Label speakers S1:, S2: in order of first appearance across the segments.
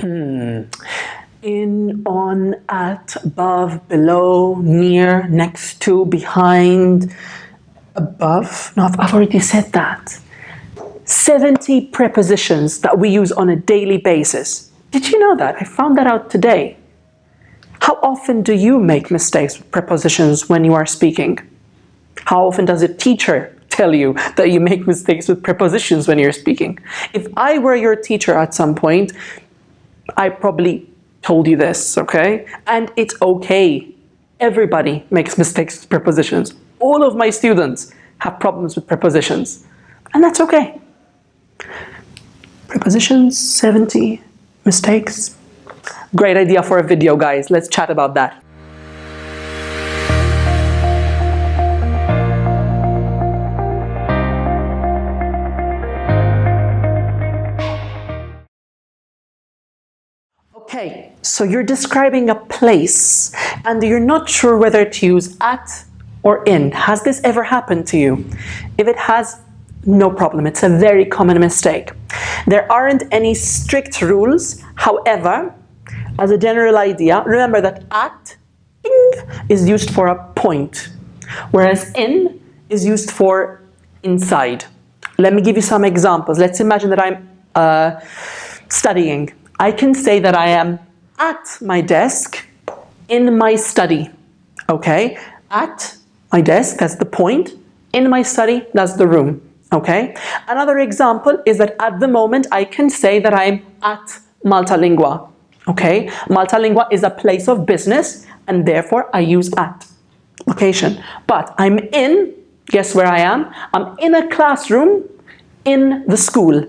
S1: In, on, at, above, below, near, next to, behind, above. No, I've already said that. 70 prepositions that we use on a daily basis. Did you know that? I found that out today. How often do you make mistakes with prepositions when you are speaking? How often does a teacher tell you that you make mistakes with prepositions when you're speaking? If I were your teacher at some point, I probably told you this, okay? And it's okay. Everybody makes mistakes with prepositions. All of my students have problems with prepositions, and that's okay. Prepositions, 70 mistakes. Great idea for a video, guys. Let's chat about that. Okay, so you're describing a place and you're not sure whether to use at or in. Has this ever happened to you? If it has, no problem. It's a very common mistake. There aren't any strict rules. However, as a general idea, remember that at is used for a point, whereas in is used for inside. Let me give you some examples. Let's imagine that I'm studying. I can say that I am at my desk in my study. Okay? At my desk, that's the point. In my study, that's the room. Okay? Another example is that at the moment I can say that I'm at Maltalingua. Okay? Maltalingua is a place of business and therefore I use at location. But I'm in, guess where I am? I'm in a classroom in the school.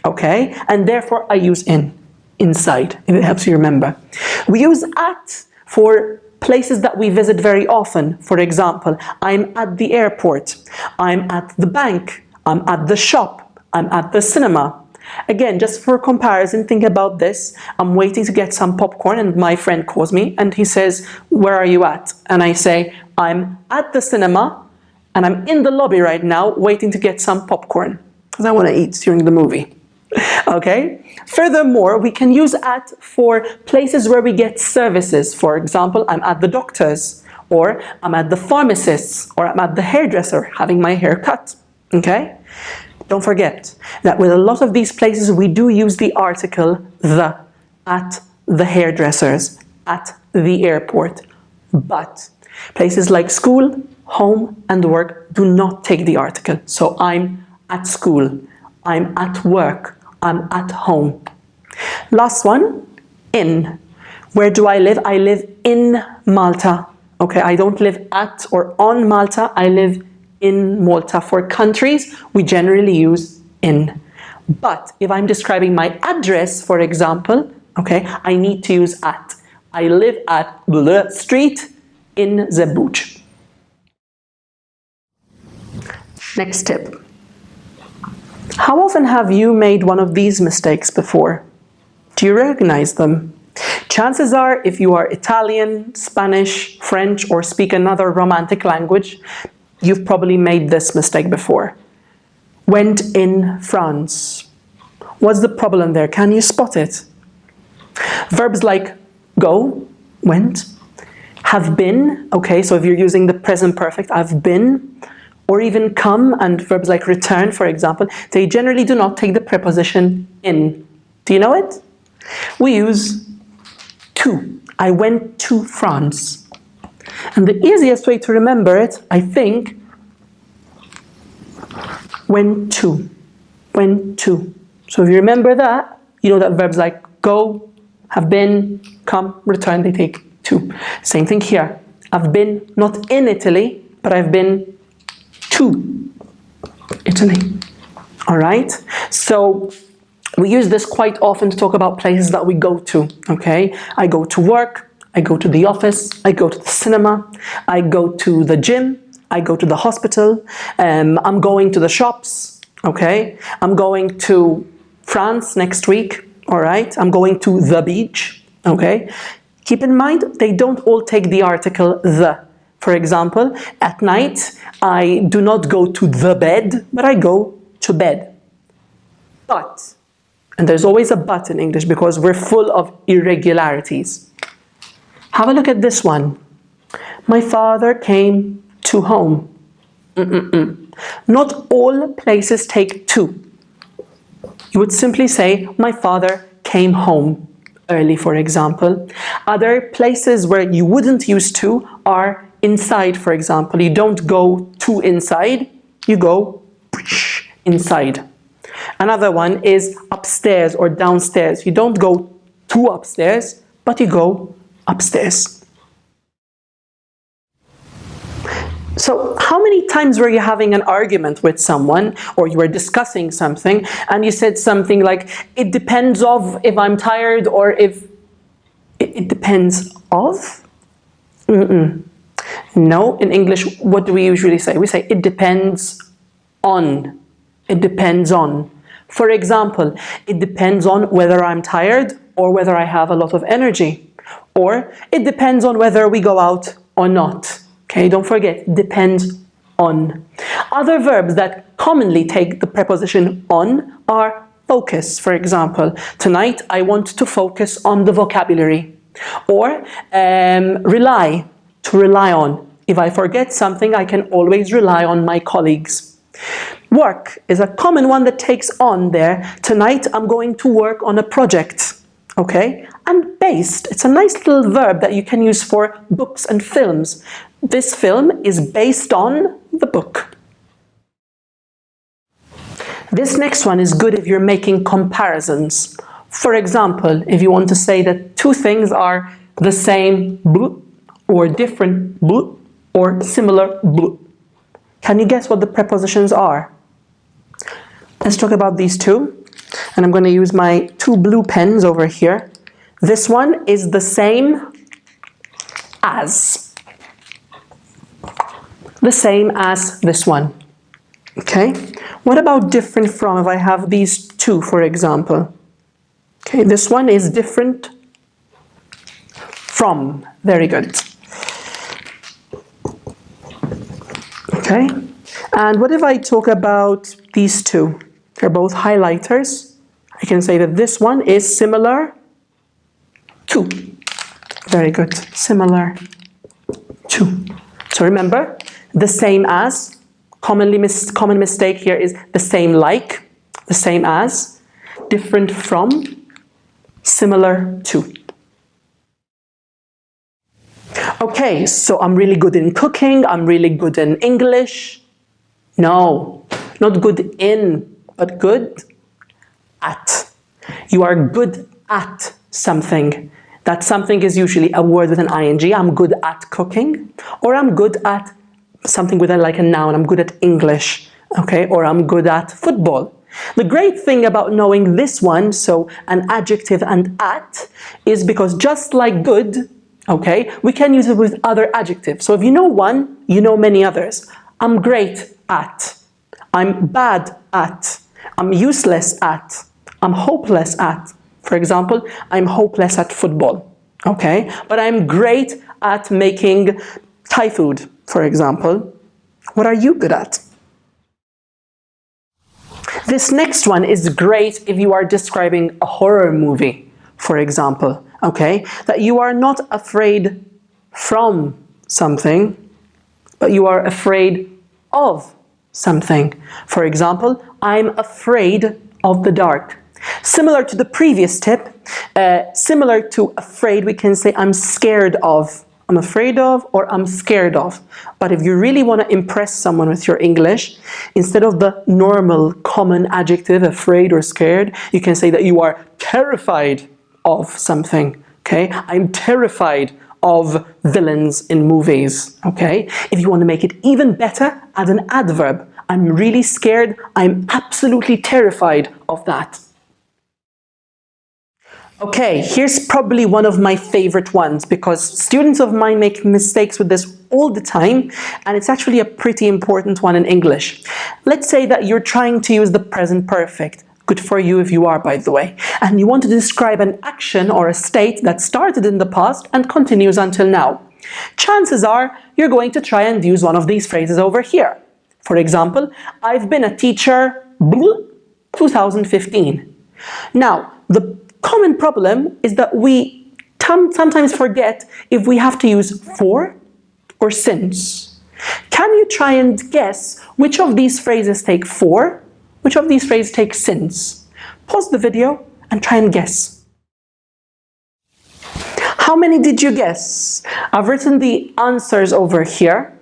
S1: Okay? And therefore I use in. Inside, if it helps you remember. We use at for places that we visit very often. For example, I'm at the airport, I'm at the bank, I'm at the shop, I'm at the cinema. Again, just for comparison, think about this. I'm waiting to get some popcorn and my friend calls me and he says, "Where are you at?" And I say, "I'm at the cinema and I'm in the lobby right now waiting to get some popcorn because I want to eat during the movie." Okay? Furthermore, we can use at for places where we get services. For example, I'm at the doctor's, or I'm at the pharmacist's, or I'm at the hairdresser having my hair cut. Okay? Don't forget that with a lot of these places we do use the article the, at the hairdresser's, at the airport. But places like school, home, and work do not take the article. So I'm at school, I'm at work, I'm at home. Last one, in. Where do I live? I live in Malta. Okay, I don't live at or on Malta, I live in Malta. For countries, we generally use in. But if I'm describing my address, for example, okay, I need to use at. I live at the street in Zebuj. Next tip. How often have you made one of these mistakes before? Do you recognize them? Chances are, if you are Italian, Spanish, French, or speak another romantic language, you've probably made this mistake before. Went in France. What's the problem there? Can you spot it? Verbs like go, went, have been, okay, so if you're using the present perfect, I've been, or even come, and verbs like return, for example, they generally do not take the preposition in. Do you know it? We use to. I went to France. And the easiest way to remember it, I think, went to. Went to. So if you remember that, you know that verbs like go, have been, come, return, they take to. Same thing here. I've been not in Italy, but I've been to Italy. All right? So we use this quite often to talk about places that we go to, okay? I go to work, I go to the office, I go to the cinema, I go to the gym, I go to the hospital, I'm going to the shops, okay? I'm going to France next week, all right? I'm going to the beach, okay? Keep in mind, they don't all take the article the. For example, at night, I do not go to the bed, but I go to bed. But And there's always a but in English because we're full of irregularities. Have a look at this one. My father came to home. Not all places take to. You would simply say, my father came home early, for example. Other places where you wouldn't use to are inside, for example. You don't go to inside, you go inside. Another one is upstairs or downstairs. You don't go to upstairs, but you go upstairs. So how many times were you having an argument with someone, or you were discussing something, and you said something like, it depends of if I'm tired, or if it depends of? No, in English, what do we usually say? We say it depends on. It depends on. For example, it depends on whether I'm tired or whether I have a lot of energy. Or it depends on whether we go out or not. Okay, don't forget, depends on. Other verbs that commonly take the preposition on are focus, for example. Tonight, I want to focus on the vocabulary. Or rely, to rely on. If I forget something, I can always rely on my colleagues. Work is a common one that takes on there. Tonight, I'm going to work on a project. Okay? And based, it's a nice little verb that you can use for books and films. This film is based on the book. This next one is good if you're making comparisons. For example, if you want to say that two things are the same or different or similar. Can you guess what the prepositions are? Let's talk about these two. And I'm going to use my two blue pens over here. This one is the same as. The same as this one. Okay? What about different from if I have these two, for example? Okay, this one is different from. Very good. Okay? And what if I talk about these two? They're both highlighters. I can say that this one is similar to. Very good. Similar to. So remember, the same as. Common mistake here is the same like, the same as, different from, similar to. Okay, so I'm really good in cooking, I'm really good in English. No, not good in, but good at. You are good at something. That something is usually a word with an ing. I'm good at cooking, or I'm good at something with a noun. I'm good at English, okay, or I'm good at football. The great thing about knowing this one, so an adjective and at, is because just like good, okay, we can use it with other adjectives. So if you know one, you know many others. I'm great at. I'm bad at. I'm useless at. I'm hopeless at. For example, I'm hopeless at football, okay? But I'm great at making Thai food, for example. What are you good at? This next one is great if you are describing a horror movie, for example, okay? That you are not afraid from something, but you are afraid of something. For example, I'm afraid of the dark. Similar to the previous tip, similar to afraid, we can say I'm scared of. I'm afraid of, or I'm scared of. But if you really want to impress someone with your English, instead of the normal common adjective, afraid or scared, you can say that you are terrified of something, okay? I'm terrified of villains in movies, okay? If you want to make it even better, add an adverb. I'm really scared, I'm absolutely terrified of that. Okay, here's probably one of my favorite ones because students of mine make mistakes with this all the time, and it's actually a pretty important one in English. Let's say that you're trying to use the present perfect. Good for you if you are, by the way. And you want to describe an action or a state that started in the past and continues until now. Chances are you're going to try and use one of these phrases over here. For example, I've been a teacher 2015. Now, the common problem is that we sometimes forget if we have to use for or since. Can you try and guess which of these phrases take for, which of these phrases take since? Pause the video and try and guess. How many did you guess? I've written the answers over here.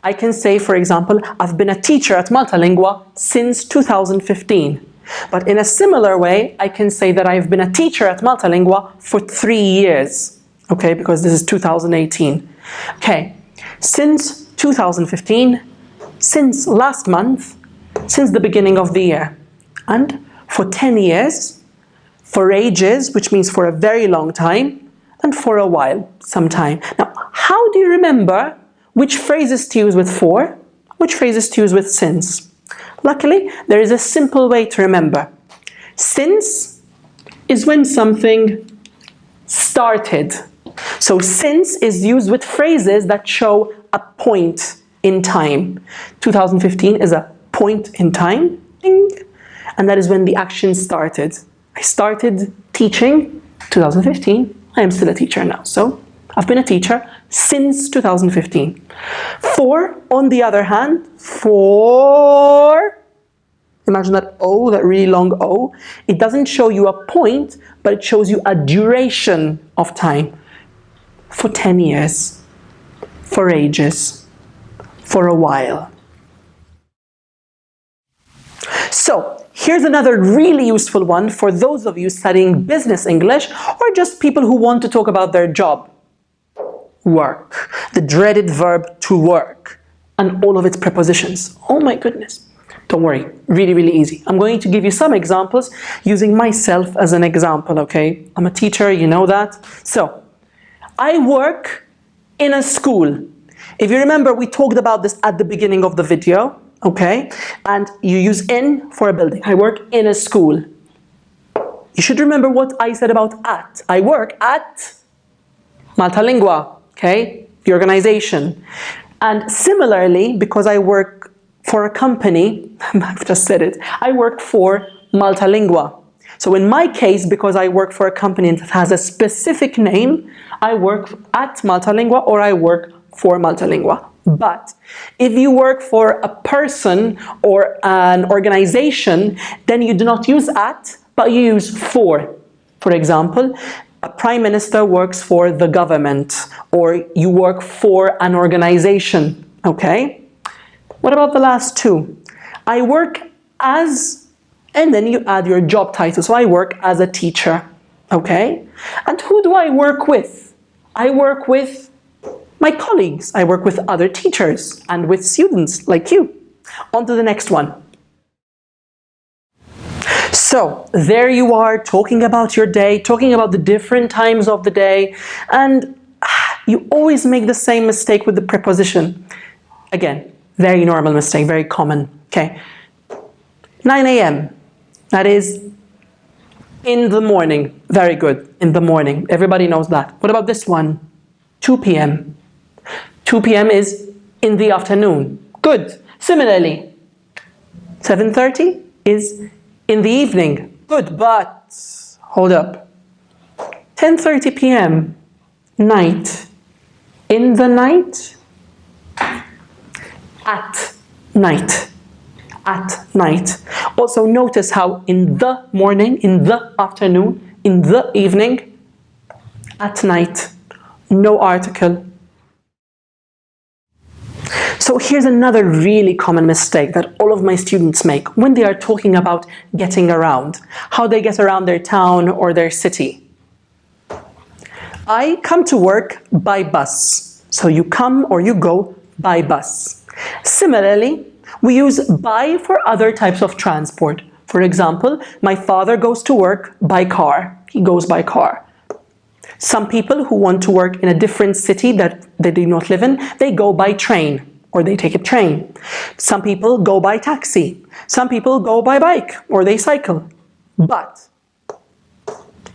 S1: I can say, for example, I've been a teacher at Maltalingua since 2015. But in a similar way, I can say that I've been a teacher at Maltalingua for 3 years. Okay, because this is 2018. Okay, since 2015, since last month, since the beginning of the year. And for 10 years, for ages, which means for a very long time, and for a while, some time. Now, how do you remember which phrases to use with for, which phrases to use with since? Luckily, there is a simple way to remember. Since is when something started. So since is used with phrases that show a point in time. 2015 is a point in time, and that is when the action started. I started teaching 2015. I am still a teacher now, so I've been a teacher since 2015. For, on the other hand, for, imagine that O, that really long O, it doesn't show you a point, but it shows you a duration of time. For 10 years, for ages, for a while. So, here's another really useful one for those of you studying business English or just people who want to talk about their job. Work. The dreaded verb to work and all of its prepositions. Oh my goodness. Don't worry, really, really easy. I'm going to give you some examples using myself as an example, okay? I'm a teacher, you know that. So, I work in a school. If you remember, we talked about this at the beginning of the video. Okay, and you use in for a building. I work in a school. You should remember what I said about at. I work at Maltalingua, okay, the organization. And similarly, because I work for a company, I've just said it, I work for Maltalingua. So in my case, because I work for a company that has a specific name, I work at Maltalingua or I work for Maltalingua. But if you work for a person or an organization, then you do not use at, but you use for. For example, a prime minister works for the government, or you work for an organization, okay? What about the last two? I work as, and then you add your job title. So I work as a teacher, okay? And who do I work with? I work with my colleagues. I work with other teachers and with students like you. On to the next one. So, there you are talking about your day, talking about the different times of the day, and you always make the same mistake with the preposition. Again, very normal mistake, very common. Okay, 9 a.m. That is in the morning. Very good, in the morning. Everybody knows that. What about this one? 2 p.m. 2 p.m. is in the afternoon. Good. Similarly, 7:30 is in the evening. Good, but hold up. 10:30 p.m. night. In the night. At night. At night. Also notice how in the morning, in the afternoon, in the evening, at night. No article. So here's another really common mistake that all of my students make when they are talking about getting around, how they get around their town or their city. I come to work by bus. So you come or you go by bus. Similarly, we use by for other types of transport. For example, my father goes to work by car. He goes by car. Some people who want to work in a different city that they do not live in, they go by train or they take a train. Some people go by taxi. Some people go by bike or they cycle. But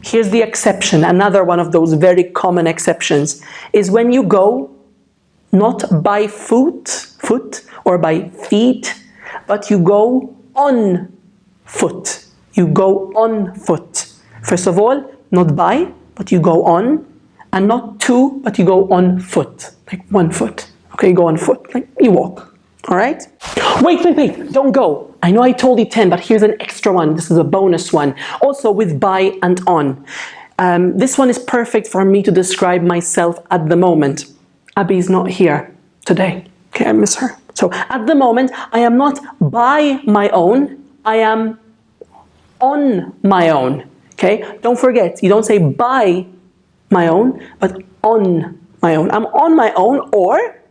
S1: here's the exception. Another one of those very common exceptions is when you go not by foot or by feet, but you go on foot. you go on foot. First of all, not by, but you go on, and not to, but you go on foot, like 1 foot. Okay, you go on foot, like you walk. All right? Wait, don't go. I know I told you 10, but here's an extra one. This is a bonus one. Also with by and on. This one is perfect for me to describe myself at the moment. Abby's not here today. Okay, I miss her. So at the moment, I am not by my own, I am on my own. Okay, don't forget, you don't say by my own, but on my own. I'm on my own, or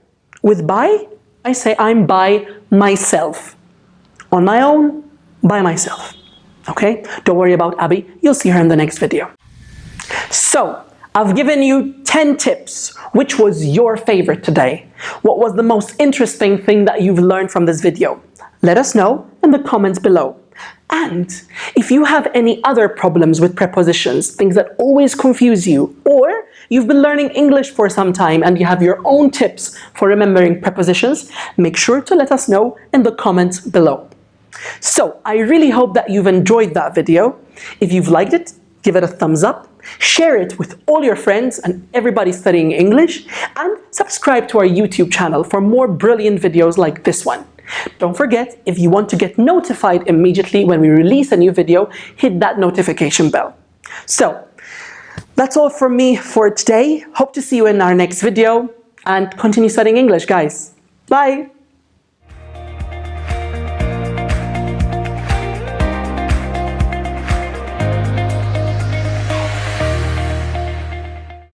S1: with by, I say I'm by myself. On my own, by myself. Okay, don't worry about Abby, you'll see her in the next video. So, I've given you 10 tips. Which was your favorite today? What was the most interesting thing that you've learned from this video? Let us know in the comments below. And if you have any other problems with prepositions, things that always confuse you, or you've been learning English for some time and you have your own tips for remembering prepositions, make sure to let us know in the comments below. So, I really hope that you've enjoyed that video. If you've liked it, give it a thumbs up. Share it with all your friends and everybody studying English, and subscribe to our YouTube channel for more brilliant videos like this one. Don't forget, if you want to get notified immediately when we release a new video, hit that notification bell. So, that's all from me for today. Hope to see you in our next video, and continue studying English, guys. Bye!